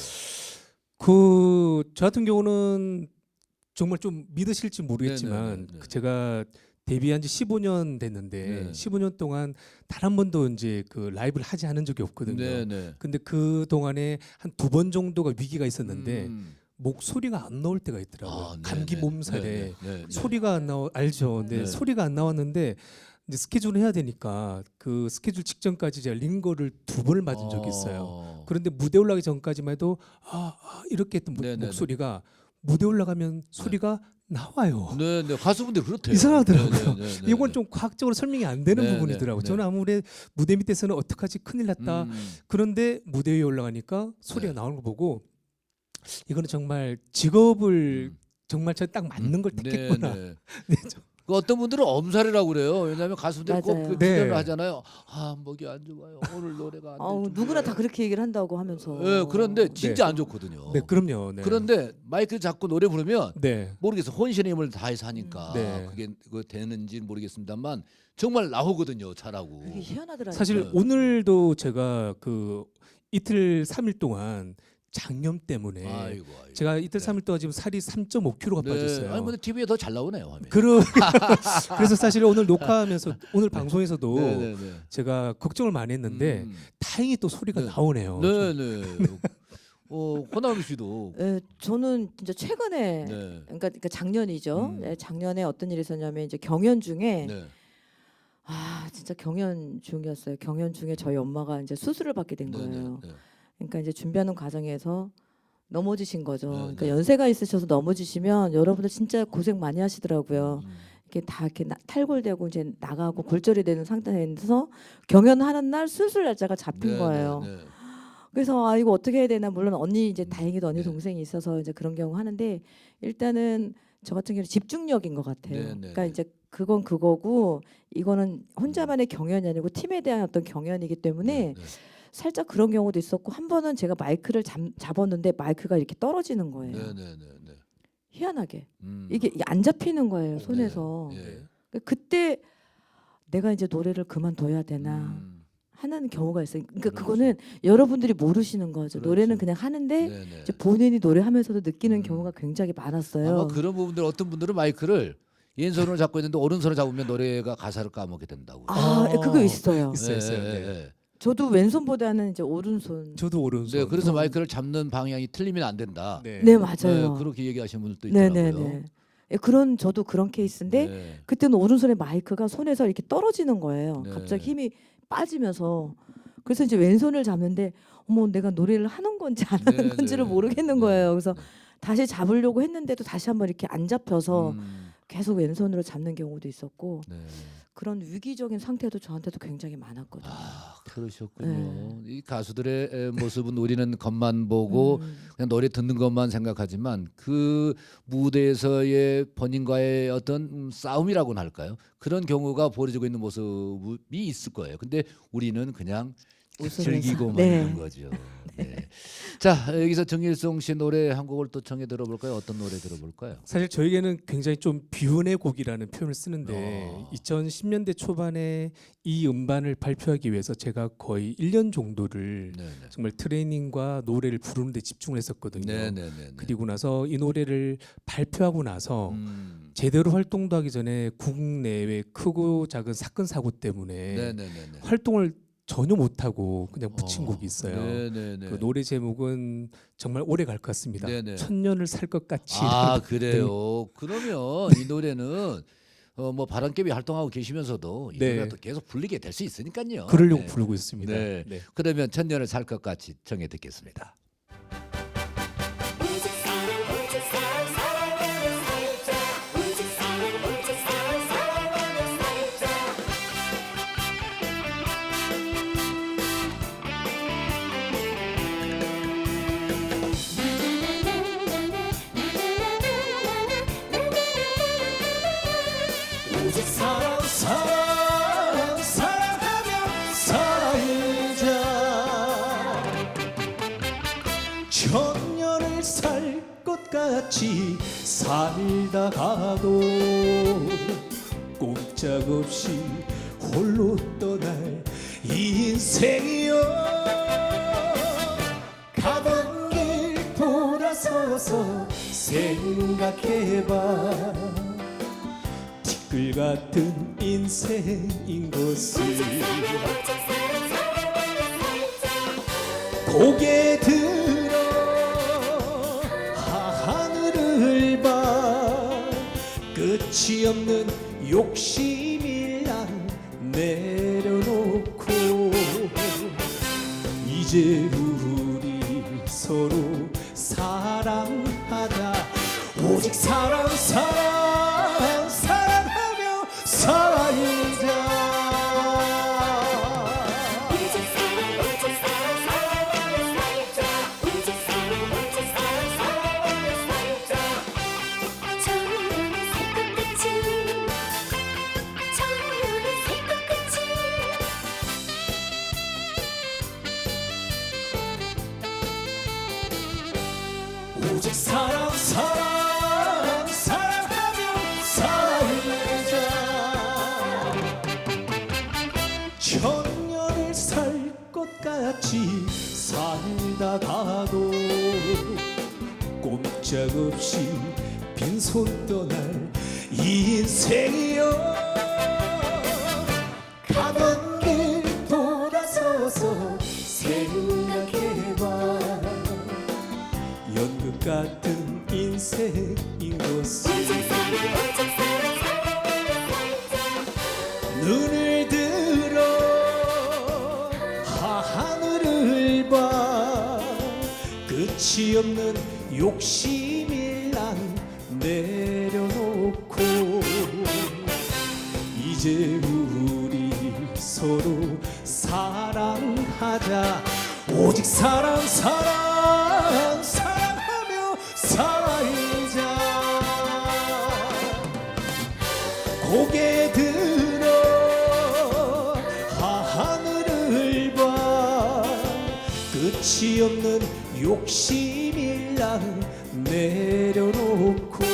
저 같은 경우는 정말 좀 믿으실지 모르겠지만 네, 네, 네, 네. 제가 데뷔한 지 15년 됐는데 네. 15년 동안 단 한 번도 이제 그 라이브를 하지 않은 적이 없거든요. 네, 네. 근데 그 동안에 한 2번 정도가 위기가 있었는데 음. 목소리가 안 나올 때가 있더라고요. 아, 네, 감기 네. 몸살에 네, 네, 네. 소리가 안 나와 알죠. 근데 네. 소리가 안 나왔는데 이제 스케줄을 해야 되니까 그 스케줄 직전까지 제가 링거를 2번을 맞은 적이 있어요. 그런데 무대 올라가기 전까지만 해도 이렇게 했던 네, 네, 목소리가 무대 올라가면 소리가 나와요. 네, 네. 가수분들 그렇대요. 이상하더라고요. 네, 네, 네, 이건 네. 좀 과학적으로 설명이 안 되는 네, 부분이더라고요. 네, 네. 저는 아무리 무대 밑에서는 어떡하지 큰일 났다. 그런데 무대 위에 올라가니까 소리가 네. 나오는 거 보고 이거는 정말 직업을 음. 정말 저 딱 맞는 걸 택했구나. 네, 네. 네, 그 어떤 분들은 엄살이라고 그래요. 왜냐하면 가수들이 꼭 맞아요. 그 네. 주장을 하잖아요. 아, 목이 안 좋아요. 오늘 노래가 안 돼. 누구나 다 그렇게 얘기를 한다고 하면서. 네, 그런데 진짜 네. 안 좋거든요. 네, 그럼요. 네. 그런데 마이크 잡고 노래 부르면 네. 모르겠어. 혼신의 힘을 다해서 하니까 네. 그게 되는지 모르겠습니다만 정말 나오거든요. 잘하고. 그게 희한하더라고요. 사실 네. 오늘도 제가 그 이틀 3일 동안 장염 때문에 아이고. 제가 이틀 네. 3일 동안 지금 살이 3.5kg가 빠졌어요. 아니 근데 TV에 더 잘 나오네요. 화면이. 그래서 사실 오늘 녹화하면서 오늘 방송에서도 네, 네, 네. 제가 걱정을 많이 했는데 다행히 또 소리가 네. 나오네요. 네, 네. 호남 씨도 저는 진짜 최근에 네. 그러니까 작년이죠. 음. 네, 작년에 어떤 일이 있었냐면 이제 경연 중에 네. 진짜 경연 중이었어요. 경연 중에 저희 엄마가 이제 수술을 받게 된 네, 거예요. 네, 네. 그러니까 이제 준비하는 과정에서 넘어지신 거죠. 네, 그러니까 네. 연세가 있으셔서 넘어지시면 여러분들 진짜 고생 많이 하시더라고요. 이렇게 다 이렇게 탈골되고 이제 나가고 골절이 되는 상태에서 경연하는 날 수술 날짜가 잡힌 네, 거예요. 네, 네. 그래서 이거 어떻게 해야 되나 물론 언니 이제 다행히도 언니 네. 동생이 있어서 이제 그런 경우 하는데 일단은 저 같은 경우는 집중력인 것 같아요. 네, 네, 그러니까 네. 이제 그건 그거고 이거는 혼자만의 경연이 아니고 팀에 대한 어떤 경연이기 때문에 네, 네. 살짝 그런 경우도 있었고 한 번은 제가 마이크를 잡았는데 마이크가 이렇게 떨어지는 거예요. 네, 네, 네, 네. 희한하게 이게 안 잡히는 거예요 손에서. 예. 그때 내가 이제 노래를 그만둬야 되나 하는 경우가 있어요. 그러니까 그거는 여러분들이 모르시는 거죠. 그렇죠. 노래는 그냥 하는데 네네. 이제 본인이 노래하면서도 느끼는 경우가 굉장히 많았어요. 아마 그런 부분들 어떤 분들은 마이크를 왼손으로 잡고 있는데 오른손으로 잡으면 노래가 가사를 까먹게 된다고. 아, 그거 있어요. 있어요, 있어요. 예, 네. 예, 예. 저도 왼손보다는 이제 오른손. 저도 오른손. 네, 그래서 마이크를 잡는 방향이 틀리면 안 된다. 네. 네, 맞아요. 네, 그렇게 얘기하시는 분들도 있더라고요. 네네네. 예, 그런 저도 그런 케이스인데 네. 그때는 오른손에 마이크가 손에서 이렇게 떨어지는 거예요. 네. 갑자기 힘이 빠지면서 그래서 이제 왼손을 잡는데 어머 내가 노래를 하는 건지 안 하는 네, 건지를 네. 모르겠는 네. 거예요. 그래서 네. 다시 잡으려고 했는데도 다시 한번 이렇게 안 잡혀서 음, 계속 왼손으로 잡는 경우도 있었고 네. 그런 위기적인 상태도 저한테도 굉장히 많았거든요. 아, 그러셨군요. 이 가수들의 모습은 우리는 겉만 보고 그냥 노래 듣는 것만 생각하지만 그 무대에서의 본인과의 어떤 싸움이라고나 할까요? 그런 경우가 벌어지고 있는 모습이 있을 거예요. 근데 우리는 그냥 웃으면서. 즐기고만 네. 있는 거죠. 네. 자, 여기서 정일송 씨 노래 한 곡을 또 청해 들어볼까요? 어떤 노래 들어볼까요? 사실 저에게는 굉장히 좀 비운의 곡이라는 표현을 쓰는데 2010년대 초반에 이 음반을 발표하기 위해서 제가 거의 1년 정도를 네, 네. 정말 트레이닝과 노래를 부르는 데 집중을 했었거든요. 네, 네, 네. 그리고 나서 이 노래를 발표하고 나서 음. 제대로 활동도 하기 전에 국내외 크고 작은 사건 사고 때문에 네, 네, 네, 네. 활동을 전혀 못하고 그냥 붙인 곡이 있어요. 네, 네, 네. 그 노래 제목은 정말 오래 갈 것 같습니다. 네네. 천년을 살 것 같이. 아, 그래요. 그러면 이 노래는 뭐 바람개비 활동하고 계시면서도 이 네. 노래가 또 계속 불리게 될 수 있으니까요. 그러려고 네. 부르고 있습니다. 네. 그러면 천년을 살 것 같이 청해 듣겠습니다. 오직 사랑 사랑하며 살자 오직 사랑 사랑하며 살자 오직 사랑하며 살자 천년을 살 것 같이 살다가도 꼼짝없이 홀로 떠날 이 인생이여 가던 길 돌아서서 생각해봐 티끌 같은 인생인 것을 고개 들어 하늘을 봐 끝이 없는 욕심이랑 내려놓고 이제 우리 서로 사랑하자 오직 사랑하며 살자 오직 사랑하며 살자 천년을 살 것 같이 살다가도 꼼짝없이 빈손 떠날 이 인생이여 가던 길 돌아서서 생각해봐 연극 같은 인생인 것을 눈을 들어 하늘을 봐 끝이 없는 욕심이랑 내려놓고 이제 우리 서로 사랑하자 오직 사랑하며 살자 고개 들어 하늘을 봐 끝이 없는 욕심이랑 내려놓고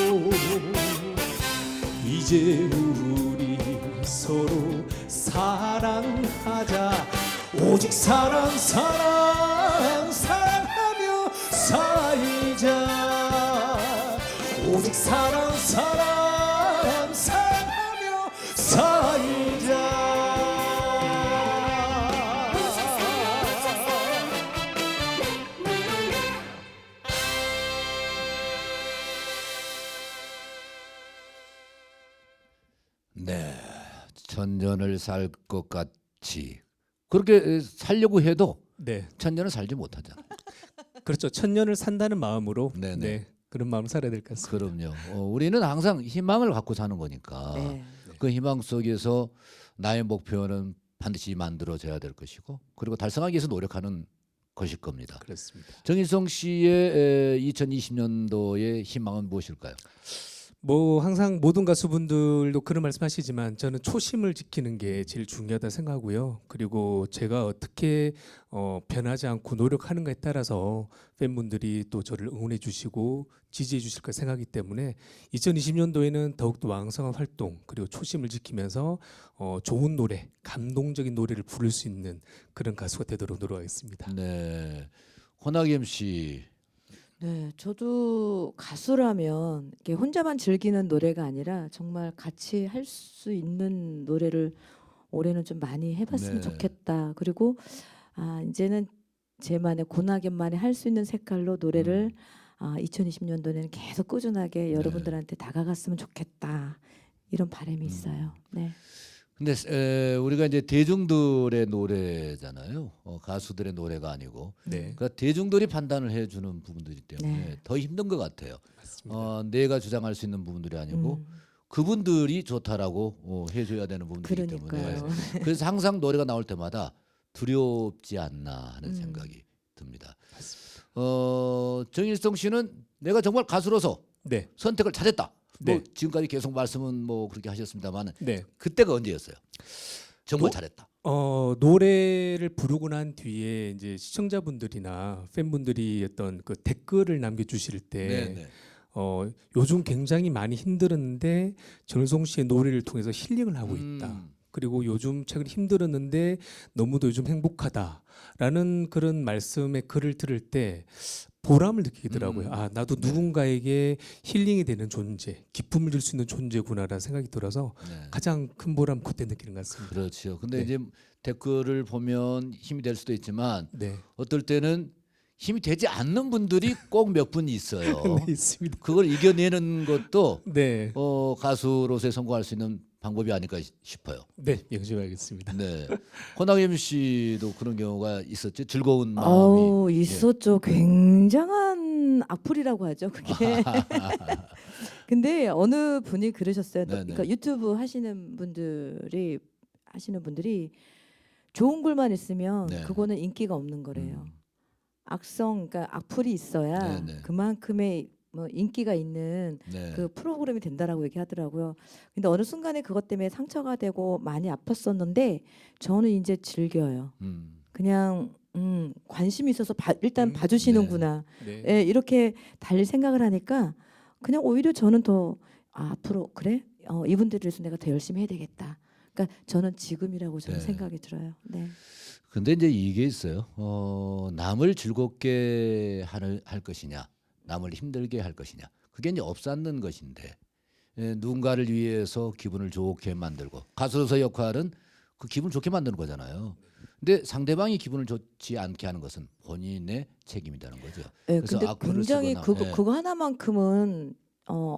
이제 우리 서로 사랑하자. 오직 사랑 사랑 사랑하며 살자. 오직 사랑 사랑 사랑하며 살자. 네, 천년을 살 것 같이 그렇게 살려고 해도 네, 천년을 살지 못하잖아. 그렇죠. 천년을 산다는 마음으로 네네. 네, 그런 마음을 살아야 될 것 같습니다. 그럼요. 우리는 항상 희망을 갖고 사는 거니까 네. 그 희망 속에서 나의 목표는 반드시 만들어져야 될 것이고 그리고 달성하기 위해서 노력하는 것일 겁니다. 그렇습니다. 정일성 씨의 2020년도의 희망은 무엇일까요? 뭐 항상 모든 가수분들도 그런 말씀하시지만 저는 초심을 지키는 게 제일 중요하다 생각하고요. 그리고 제가 어떻게 변하지 않고 노력하는가에 따라서 팬분들이 또 저를 응원해 주시고 지지해 주실 까 생각하기 때문에 2020년도에는 더욱더 왕성한 활동 그리고 초심을 지키면서 좋은 노래, 감동적인 노래를 부를 수 있는 그런 가수가 되도록 노력하겠습니다. 네, 혼학엠 씨. 네, 저도 가수라면 이게 혼자만 즐기는 노래가 아니라 정말 같이 할 수 있는 노래를 올해는 좀 많이 해봤으면 네. 좋겠다. 그리고 이제는 제만의 고나겐만이 할 수 있는 색깔로 노래를 2020년도에는 계속 꾸준하게 여러분들한테 다가갔으면 좋겠다. 이런 바람이 있어요. 네. 근데 우리가 이제 대중들의 노래잖아요. 가수들의 노래가 아니고 네, 그러니까 대중들이 판단을 해주는 부분들이기 때문에 네. 더 힘든 것 같아요. 맞습니다. 내가 주장할 수 있는 부분들이 아니고 그분들이 좋다라고 해줘야 되는 부분들이기 그러니까요. 때문에 그래서 항상 노래가 나올 때마다 두렵지 않나 하는 생각이 듭니다. 정일성 씨는 내가 정말 가수로서 네, 선택을 잘했다. 뭐 네. 지금까지 계속 말씀은 뭐 그렇게 하셨습니다만 네. 그때가 언제였어요? 정말 뭐, 잘했다. 노래를 부르고 난 뒤에 이제 시청자분들이나 팬분들이 어떤 그 댓글을 남겨주실 때 네네. 요즘 굉장히 많이 힘들었는데 정일성 씨의 노래를 통해서 힐링을 하고 있다. 그리고 요즘 최근 힘들었는데 너무도 요즘 행복하다라는 그런 말씀의 글을 들을 때 보람을 느끼더라고요. 나도 누군가에게 힐링이 되는 존재, 기쁨을 줄 수 있는 존재구나라는 생각이 들어서 네. 가장 큰 보람 그때 느끼는 것 같습니다. 그렇죠. 근데 네. 이제 댓글을 보면 힘이 될 수도 있지만 네, 어떨 때는 힘이 되지 않는 분들이 꼭 몇 분 있어요. 네, 있습니다. 그걸 이겨내는 것도 네, 가수로서의 성공할 수 있는 방법이 아닐까 싶어요. 네, 명심하겠습니다. 네. 혼학엠 씨도 그런 경우가 있었죠. 즐거운 마음이. 아우 있었죠. 굉장한 악플이라고 하죠. 그게. 근데 어느 분이 그러셨어요. 네네. 그러니까 유튜브 하시는 분들이 좋은 글만 있으면 네. 그거는 인기가 없는 거래요. 그러니까 악플이 있어야 네네. 그만큼의 뭐 인기가 있는 네. 그 프로그램이 된다라고 얘기하더라고요. 근데 어느 순간에 그것 때문에 상처가 되고 많이 아팠었는데 저는 이제 즐겨요. 그냥 관심이 있어서 일단 봐주시는구나. 네, 예, 이렇게 달릴 생각을 하니까 그냥 오히려 저는 더 앞으로 그래 이분들을 위해서 내가 더 열심히 해야 되겠다. 그러니까 저는 지금이라고 저는 네. 생각이 들어요. 네. 근데 이제 이게 있어요. 남을 즐겁게 할 것이냐, 남을 힘들게 할 것이냐. 그게 이제 없삼는 것인데 누군가를 위해서 기분을 좋게 만들고 가수로서의 역할은 그 기분 좋게 만드는 거잖아요. 근데 상대방이 기분을 좋지 않게 하는 것은 본인의 책임이라는 거죠. 예, 그래서 근데 악플을 굉장히 쓰거나, 그거 하나만큼은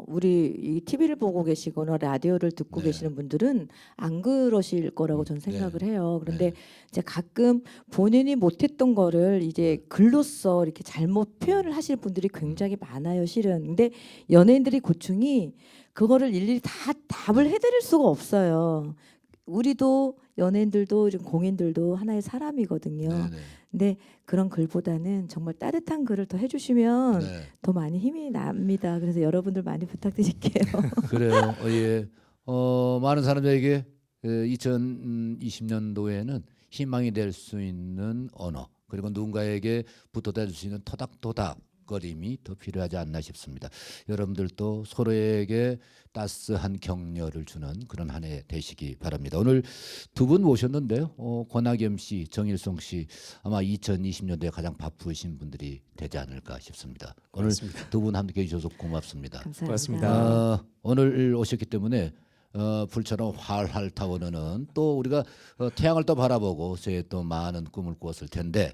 우리 이 TV를 보고 계시거나 라디오를 듣고 네. 계시는 분들은 안 그러실 거라고 저는 네. 생각을 해요. 그런데 네. 이제 가끔 본인이 못했던 거를 이제 글로써 이렇게 잘못 표현을 하실 분들이 굉장히 많아요, 실은. 근데 연예인들이 고충이 그거를 일일이 다 답을 해드릴 수가 없어요. 우리도 연예인들도 지금 공인들도 하나의 사람이거든요. 네네. 근데 그런 글보다는 정말 따뜻한 글을 더 해주시면 네. 더 많이 힘이 납니다. 그래서 여러분들 많이 부탁드릴게요. 그래요. 예. 많은 사람들에게 2020년도에는 희망이 될 수 있는 언어 그리고 누군가에게 붙어다 줄 수 있는 토닥토닥 먹거림이 더 필요하지 않나 싶습니다. 여러분들도 서로에게 따스한 격려를 주는 그런 한 해 되시기 바랍니다. 오늘 두 분 모셨는데요. 권학염 씨, 정일송 씨 아마 2020년도에 가장 바쁘신 분들이 되지 않을까 싶습니다. 오늘 고맙습니다. 두 분 함께 해주셔서 고맙습니다. 감사합니다. 고맙습니다. 오늘 오셨기 때문에 불처럼 활활 타오르는 또 우리가 태양을 또 바라보고 새해 또 많은 꿈을 꾸었을 텐데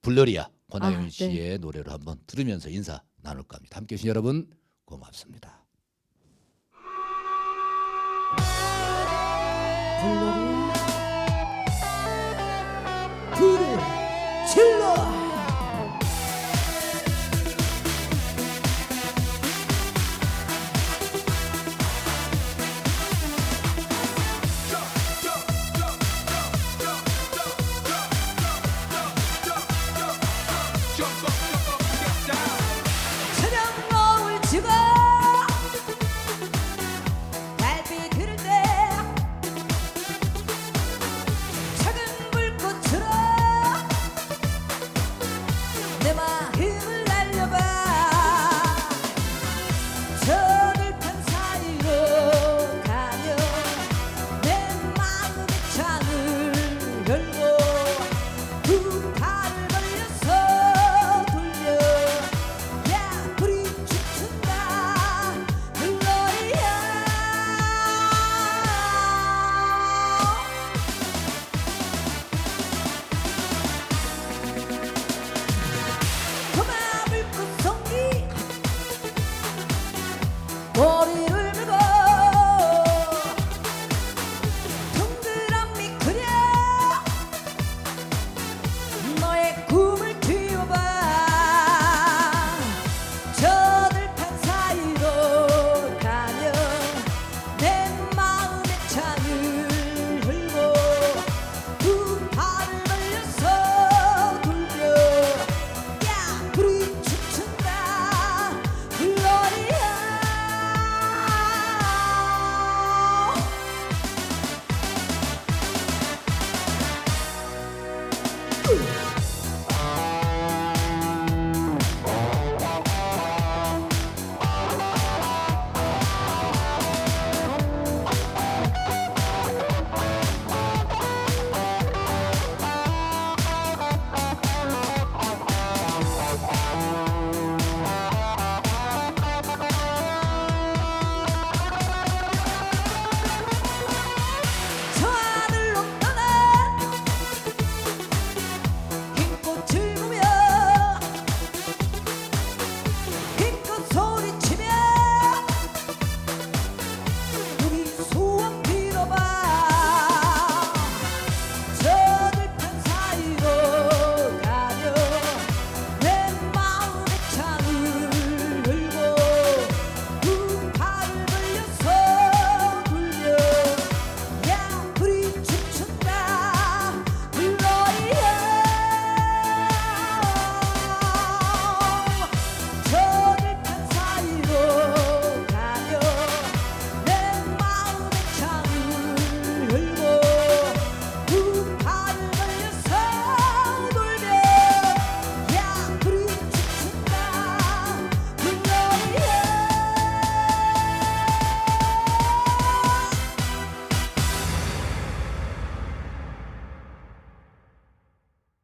불러리아 권하경 네. 씨의 노래를 한번 들으면서 인사 나눌까 합니다. 함께해 주신 여러분 고맙습니다. 불놀이